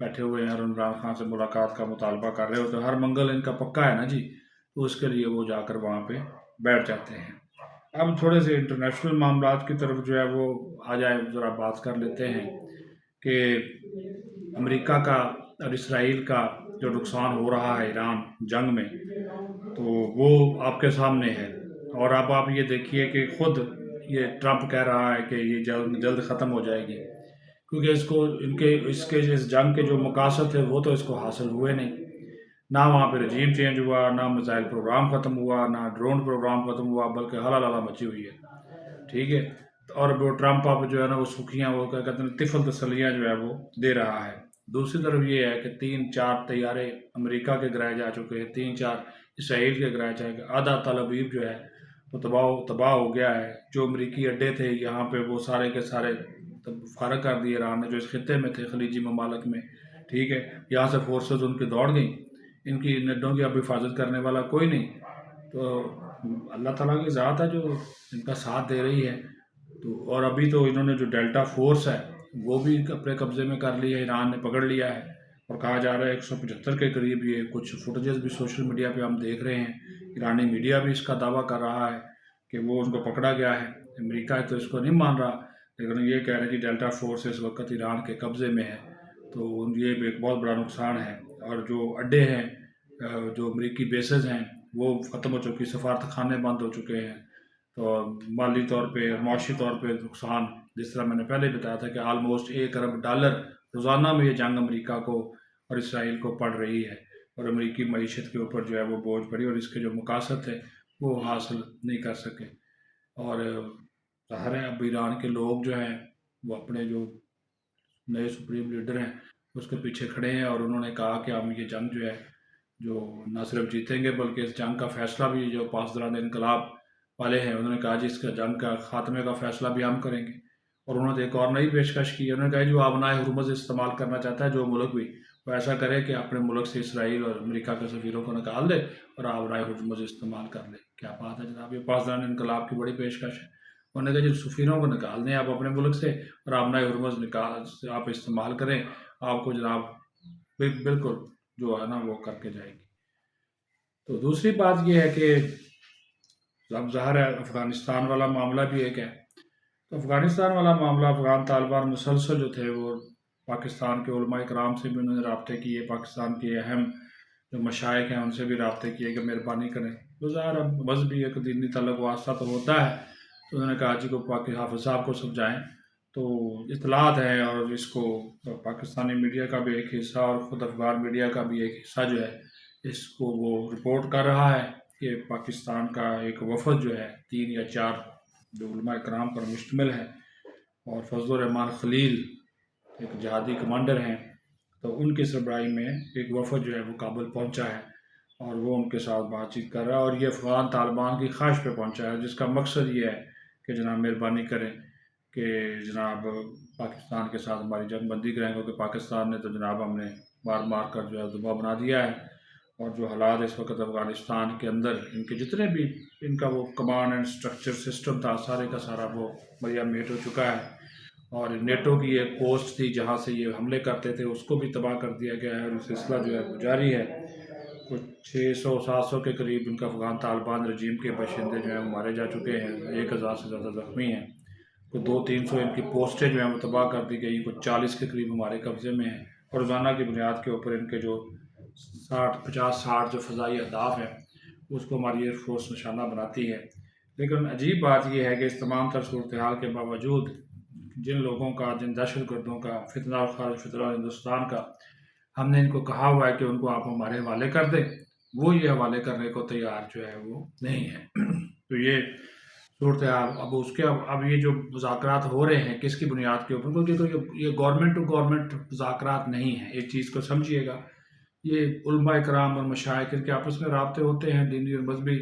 بیٹھے ہوئے ہیں اور عمران خان سے ملاقات کا مطالبہ کر رہے ہوتے ہیں. ہر منگل ان کا پکا ہے نا جی، تو اس کے لیے وہ جا کر وہاں پہ بیٹھ جاتے ہیں. اب تھوڑے سے انٹرنیشنل معاملات کی طرف جو ہے وہ آ جائے، ذرا بات کر لیتے ہیں کہ امریکہ کا اور اسرائیل کا جو نقصان ہو رہا ہے ایران جنگ میں، تو وہ آپ کے سامنے ہے. اور اب آپ یہ دیکھیے کہ خود یہ ٹرمپ کہہ رہا ہے کہ یہ جلد جلد ختم ہو جائے گی، کیونکہ اس کے اس جنگ کے جو مقاصد تھے وہ تو اس کو حاصل ہوئے نہیں. نہ وہاں پہ رجیم چینج ہوا، نہ میزائل پروگرام ختم ہوا، نہ ڈرون پروگرام ختم ہوا، بلکہ ہلا مچی ہوئی ہے. ٹھیک ہے. اور وہ ٹرمپ اب جو ہے نا وہ سکھیاں، وہ کیا کہتے ہیں، طفل تسلیاں جو ہے وہ دے رہا ہے. دوسری طرف یہ ہے کہ 3-4 طیارے امریکہ کے گرائے جا چکے ہیں، 3-4 اسرائیل کے گرائے جا چکے. آدھا تل ابیب جو ہے وہ تباہ ہو گیا ہے. جو امریکی اڈے تھے یہاں پہ وہ سارے کے سارے فارغ کر دیے ایران نے، جو اس خطے میں تھے خلیجی ممالک میں. ٹھیک ہے. یہاں سے فورسز ان کی دوڑ گئیں. ان کی اڈوں کی اب حفاظت کرنے والا کوئی نہیں. تو اللہ تعالیٰ کی ذات ہے جو ان کا ساتھ دے رہی ہے. تو اور ابھی تو انہوں نے جو ڈیلٹا فورس ہے وہ بھی اپنے قبضے میں کر لی ہے، ایران نے پکڑ لیا ہے. اور کہا جا رہا ہے 175 کے قریب. یہ کچھ فوٹیجز بھی سوشل میڈیا پہ ہم دیکھ رہے ہیں. ایرانی میڈیا بھی اس کا دعویٰ کر رہا ہے کہ وہ ان کو پکڑا گیا ہے. امریکہ تو اس کو نہیں مان رہا، لیکن یہ کہہ رہے ہیں کہ ڈیلٹا فورس اس وقت ایران کے قبضے میں ہے. تو یہ بھی ایک بہت بڑا نقصان ہے. اور جو اڈے ہیں، جو امریکی بیسز ہیں وہ ختم ہو چکی، سفارت خانے بند ہو چکے ہیں. تو مالی طور پہ، معاشی طور پہ نقصان، جس طرح میں نے پہلے بتایا تھا کہ آلموسٹ $1 ارب روزانہ میں یہ جنگ امریکہ کو اور اسرائیل کو پڑ رہی ہے. اور امریکی معیشت کے اوپر جو ہے وہ بوجھ پڑی، اور اس کے جو مقاصد تھے وہ حاصل نہیں کر سکے. اور ظاہر ہے اب ایران کے لوگ جو ہیں وہ اپنے جو نئے سپریم لیڈر ہیں اس کے پیچھے کھڑے ہیں، اور انہوں نے کہا کہ ہم یہ جنگ جو ہے جو نہ صرف جیتیں گے بلکہ اس جنگ کا فیصلہ بھی، جو پاسداران انقلاب والے ہیں انہوں نے کہا جی اس کا جنگ کا خاتمے کا فیصلہ بھی ہم کریں گے. اور انہوں نے ایک اور نئی پیشکش کی. انہوں نے کہا جو آبنائے ہرمز استعمال کرنا چاہتا ہے جو ملک بھی، وہ ایسا کرے کہ اپنے ملک سے اسرائیل اور امریکہ کے سفیروں کو نکال دے اور آبنائے ہرمز استعمال کر لے. کیا بات ہے جناب، یہ پاسداران انقلاب کی بڑی پیشکش ہے. انہوں نے کہا جی سفیروں کو نکال دیں آپ اپنے ملک سے، اور آبنائے ہرمز آپ استعمال کریں. آپ کو جناب بالکل جو ہے نا وہ کر کے جائے گی. تو دوسری بات یہ ہے کہ اب ظاہر ہے افغانستان والا معاملہ بھی ایک ہے. تو افغانستان والا معاملہ، افغان طالبان مسلسل جو تھے وہ پاکستان کے علماء کرام سے بھی انہوں نے رابطے کیے، پاکستان کے اہم جو مشائخ ہیں ان سے بھی رابطے کیے کہ مہربانی کریں. تو ظاہر اب مذہبی ایک دینی تعلق واسطہ تو ہوتا ہے. تو انہوں نے کہا جی کو پاک حافظ صاحب کو سمجھائیں. تو اطلاعات ہیں، اور اس کو پاکستانی میڈیا کا بھی ایک حصہ اور خود افغان میڈیا کا بھی ایک حصہ جو ہے اس کو وہ رپورٹ کر رہا ہے کہ پاکستان کا ایک وفد جو ہے 3 یا 4 جو علماء کرام پر مشتمل ہے، اور فضل الرحمان خلیل ایک جہادی کمانڈر ہیں، تو ان کی سربراہی میں ایک وفد جو ہے وہ کابل پہنچا ہے، اور وہ ان کے ساتھ بات چیت کر رہا ہے. اور یہ افغان طالبان کی خواہش پہ پہنچا ہے، جس کا مقصد یہ ہے کہ جناب مہربانی کریں کہ جناب پاکستان کے ساتھ ہماری جنگ بندی کریں، کیونکہ پاکستان نے تو جناب ہم نے مار کر جو ہے دبا بنا دیا ہے. اور جو حالات اس وقت افغانستان کے اندر ان کے جتنے بھی ان کا وہ کمانڈ اینڈ اسٹرکچر سسٹم تھا سارے کا سارا وہ مریا میٹ ہو چکا ہے. اور نیٹو کی ایک پوسٹ تھی جہاں سے یہ حملے کرتے تھے اس کو بھی تباہ کر دیا گیا ہے، اور یہ سلسلہ جو ہے وہ جاری ہے. کچھ 600-700 کے قریب ان کا افغان طالبان رجیم کے باشندے جو ہیں وہ مارے جا چکے ہیں، 1000 سے زیادہ زخمی ہیں. کچھ 200-300 ان کی پوسٹیں جو ہیں وہ تباہ کر دی گئی. کچھ 40 کے قریب ہمارے قبضے میں ہیں، اور روزانہ کی بنیاد کے اوپر ان کے جو 50-60 جو فضائی اہداف ہیں اس کو ہماری ایئر فورس نشانہ بناتی ہے. لیکن عجیب بات یہ ہے کہ اس تمام تر صورتحال کے باوجود جن لوگوں کا، جن دہشت گردوں کا فتنہ اور خارج فتنہ ہندوستان کا ہم نے ان کو کہا ہوا ہے کہ ان کو آپ ہمارے حوالے کر دیں، وہ یہ حوالے کرنے کو تیار جو ہے وہ نہیں ہے. تو یہ صورتحال اب اس کے اب یہ جو مذاکرات ہو رہے ہیں کس کی بنیاد کے اوپر، کیونکہ تو یہ گورنمنٹ ٹو گورنمنٹ مذاکرات نہیں ہیں. ایک چیز کو سمجھیے گا، یہ علماء کرام اور مشائخ کے آپس میں رابطے ہوتے ہیں دینی اور مذہبی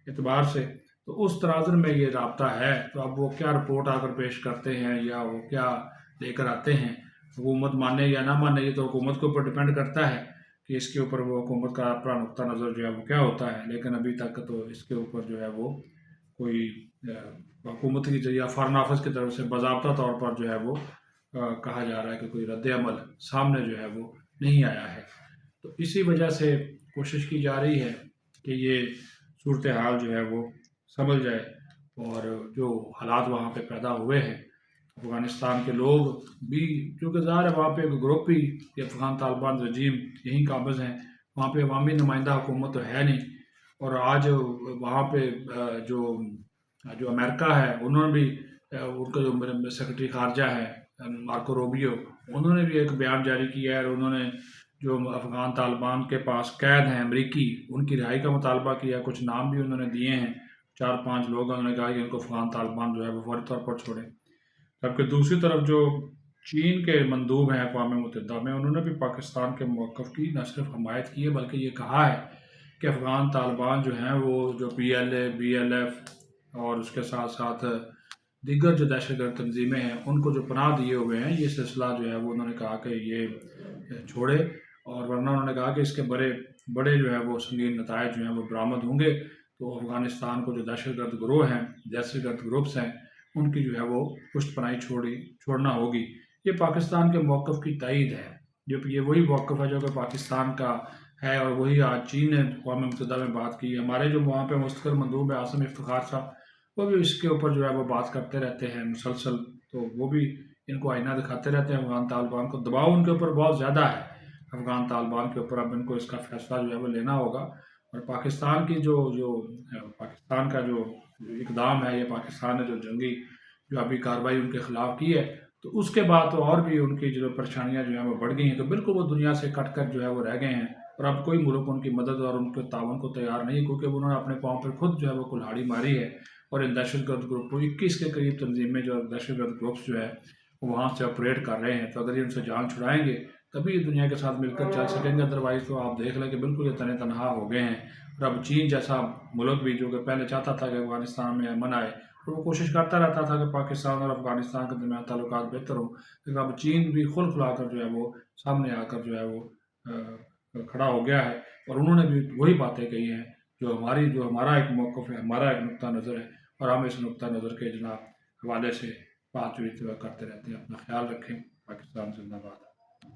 اعتبار سے. تو اس تناظر میں یہ رابطہ ہے. تو اب وہ کیا رپورٹ آ کر پیش کرتے ہیں یا وہ کیا لے کر آتے ہیں، حکومت مانے یا نہ مانے، یہ تو حکومت کے اوپر ڈپینڈ کرتا ہے کہ اس کے اوپر وہ حکومت کا اپنا نقطہ نظر جو ہے وہ کیا ہوتا ہے. لیکن ابھی تک تو اس کے اوپر جو ہے وہ کوئی حکومت کی یا فارن آفس کی طرف سے باضابطہ طور پر جو ہے وہ کہا جا رہا ہے کہ کوئی رد عمل سامنے جو ہے وہ نہیں آیا ہے۔ تو اسی وجہ سے کوشش کی جا رہی ہے کہ یہ صورتحال جو ہے وہ سنبھل جائے، اور جو حالات وہاں پہ پیدا ہوئے ہیں، افغانستان کے لوگ بھی، کیونکہ ظاہر ہے وہاں پہ ایک گروپ ہی، یہ افغان طالبان رجیم یہیں قابض ہیں، وہاں پہ عوامی نمائندہ حکومت تو ہے نہیں۔ اور آج وہاں پہ جو جو امریکہ ہے، انہوں نے بھی ان کا جو سیکرٹری خارجہ ہے مارکو روبیو، انہوں نے بھی ایک بیان جاری کیا ہے، اور انہوں نے جو افغان طالبان کے پاس قید ہیں امریکی، ان کی رہائی کا مطالبہ کیا۔ کچھ نام بھی انہوں نے دیے ہیں، 4-5 لوگ، انہوں نے کہا کہ ان کو افغان طالبان جو ہے وہ فوری طور پر چھوڑیں۔ جبکہ دوسری طرف جو چین کے مندوب ہیں اقوام متحدہ میں، انہوں نے بھی پاکستان کے موقف کی نہ صرف حمایت کی ہے بلکہ یہ کہا ہے کہ افغان طالبان جو ہیں وہ جو PLA BLF اور اس کے ساتھ ساتھ دیگر جو دہشت گرد تنظیمیں ہیں، ان کو جو پناہ دیے ہوئے ہیں، یہ سلسلہ جو ہے وہ انہوں نے کہا کہ یہ چھوڑے، اور ورنہ انہوں نے کہا کہ اس کے بڑے جو ہے وہ سنگین نتائج جو ہیں وہ برآمد ہوں گے، تو افغانستان کو جو دہشت گرد گروہ ہیں، دہشت گرد گروپس ہیں، ان کی جو ہے وہ پشت پناہی چھوڑنا ہوگی۔ یہ پاکستان کے موقف کی تائید ہے، یہ وہی موقف ہے جو کہ پاکستان کا ہے، اور وہی آج چین نے اقوام متحدہ میں بات کی ہے۔ ہمارے جو وہاں پہ مستقل مندوب ہے عاصم افتخار صاحب، وہ بھی اس کے اوپر جو ہے وہ بات کرتے رہتے ہیں مسلسل، تو وہ بھی ان کو آئینہ دکھاتے رہتے ہیں افغان طالبان کو۔ دباؤ ان کے اوپر بہت زیادہ ہے افغان طالبان کے اوپر، اب ان کو اس کا فیصلہ جو ہے وہ لینا ہوگا، اور پاکستان کی پاکستان کا جو اقدام ہے، یہ پاکستان نے جو جنگی جو ابھی کارروائی ان کے خلاف کی ہے، تو اس کے بعد تو اور بھی ان کی جو پریشانیاں جو ہیں وہ بڑھ گئی ہیں، تو بالکل وہ دنیا سے کٹ کر جو ہے وہ رہ گئے ہیں، اور اب کوئی ملک ان کی مدد اور ان کے تعاون کو تیار نہیں، کیونکہ انہوں نے اپنے پاؤں پر خود جو ہے وہ کلہاڑی ماری ہے، اور ان دہشت گرد گروپوں 21 کے قریب تنظیمیں جو دہشت گرد گروپس جو ہے وہ وہاں سے آپریٹ کر رہے ہیں، تو اگر یہ ان سے جان چھڑائیں گے تبھی یہ دنیا کے ساتھ مل کر چل سکیں گے، ادروائز تو آپ دیکھ لیں کہ بالکل یہ تنہے تنہا ہو گئے ہیں۔ اور اب چین جیسا ملک بھی، جو کہ پہلے چاہتا تھا کہ افغانستان میں امن آئے، اور وہ کوشش کرتا رہتا تھا کہ پاکستان اور افغانستان کے درمیان تعلقات بہتر ہوں، لیکن اب چین بھی کھل کھلا کر جو ہے وہ سامنے آ کر جو ہے وہ کھڑا ہو گیا ہے، اور انہوں نے بھی وہی باتیں کہی ہیں جو ہمارا ایک موقف ہے، ہمارا ایک نقطہ نظر ہے، اور ہم اس نقطہ نظر کے جناب حوالے سے بات چیت کرتے رہتے ہیں۔ اپنا خیال رکھیں۔ پاکستان زندہ باد۔